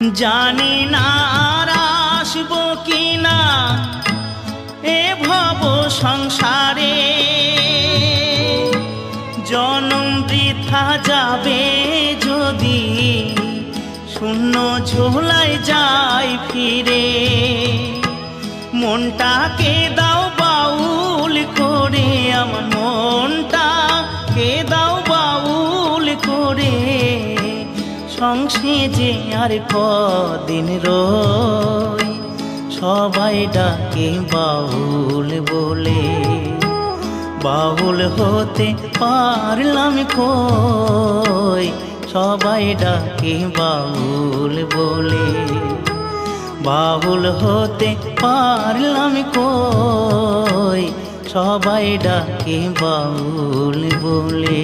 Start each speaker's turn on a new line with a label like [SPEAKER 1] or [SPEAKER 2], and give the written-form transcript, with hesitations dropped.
[SPEAKER 1] জানি না আর আসবো কিনা এ ভব সংসারে, জনম বৃথা যাবে যদি শূন্য ঝোলায় যাই ফিরে। মনটাকে দাও বাউল করে, আমার মনটাকে দাও বাউল করে, সংসে যে আর কদিন রই, সবাই ডাকে বাউল বলে। বাউল হতে পারলাম কই, সবাই ডাকে বাউল বলে। বাউল হতে পারলাম কই, সবাই ডাকে বাউল বলে।